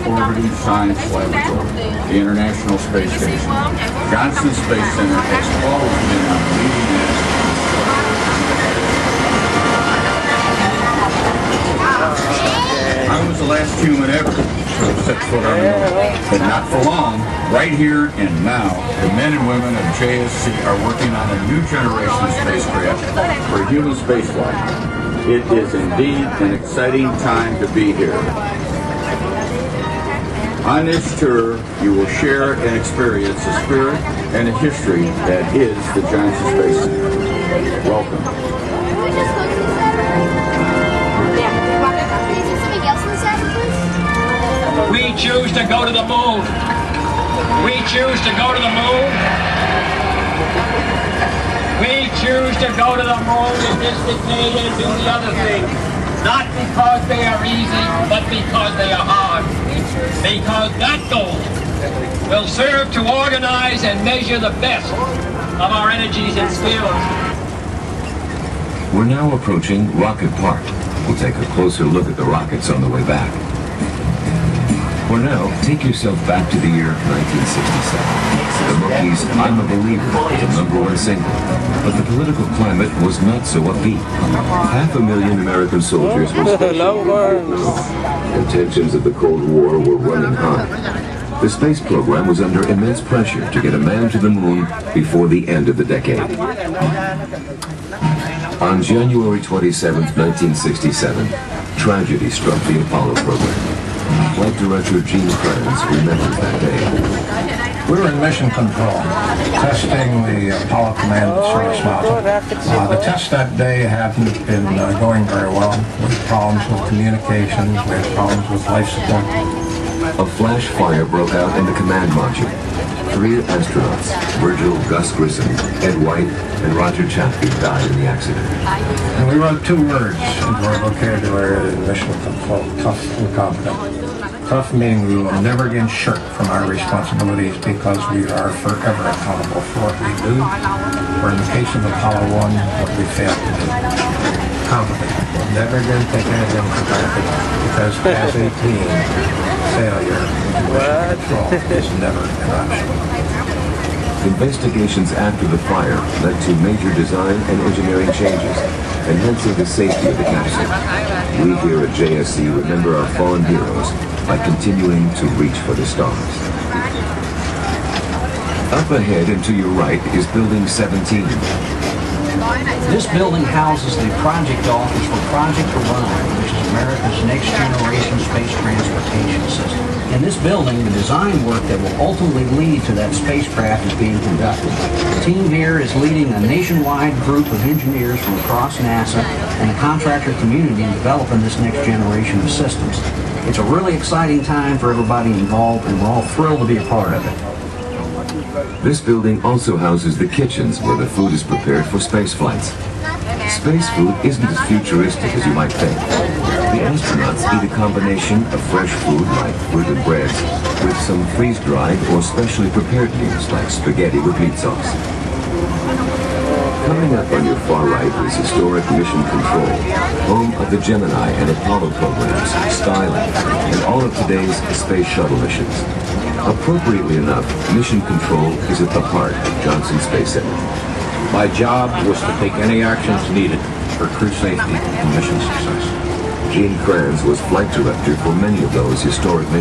Orbiting Science Laboratory, the International Space Station. Johnson Space Center has always been on the leading edge. I was the last human ever to set foot on the moon, but not for long. Right here and now, the men and women of JSC are working on a new generation of spacecraft for human spaceflight. It is indeed an exciting time to be here. On this tour, you will share and experience the spirit and the history that is the Johnson Space Center. Welcome. We choose to go to the moon. We choose to go to the moon. We choose to go to the moon in this decade and do the other things. Not because they are easy, but because they are hard. Because that goal will serve to organize and measure the best of our energies and skills. We're now approaching Rocket Park. We'll take a closer look at the rockets on the way back. For now, take yourself back to the year 1967. The Monkees' I'm a Believer was the #1 single, but the political climate was not so upbeat. 500,000 American soldiers were stationed. The tensions of the Cold War were running hot. The space program was under immense pressure to get a man to the moon before the end of the decade. On January 27, 1967, tragedy struck the Apollo program. Flight Director Gene Kranz remembers that day. We were in mission control, testing the Apollo Command at Service Mountain. The test that day hadn't been going very well. We had problems with communications, we had problems with life support. A flash fire broke out in the command module. 3 astronauts, Virgil Gus Grissom, Ed White, and Roger Chapman died in the accident. And we wrote 2 words into our vocabulary in mission control: tough and confident. Tough meaning we will never again shirk from our responsibilities because we are forever accountable for what we do, or in the case of Apollo 1, what we failed to do. Confident. We'll never again take anything for granted because as a team, failure in mission control is never an option. Investigations after the fire led to major design and engineering changes, enhancing the safety of the capsule. We here at JSC remember our fallen heroes by continuing to reach for the stars. Up ahead and to your right is Building 17. This building houses the project office for Project Orion, which is America's next generation space transportation system. In this building, the design work that will ultimately lead to that spacecraft is being conducted. The team here is leading a nationwide group of engineers from across NASA and the contractor community in developing this next generation of systems. It's a really exciting time for everybody involved, and we're all thrilled to be a part of it. This building also houses the kitchens where the food is prepared for space flights. Space food isn't as futuristic as you might think. The astronauts eat a combination of fresh food like fruit and breads with some freeze-dried or specially prepared meals like spaghetti with meat sauce. Coming up on your far right is historic Mission Control, home of the Gemini and Apollo programs, Skylab, and all of today's space shuttle missions. Appropriately enough, Mission Control is at the heart of Johnson Space Center. My job was to take any actions needed for crew safety and mission success. Gene Kranz was flight director for many of those historic missions.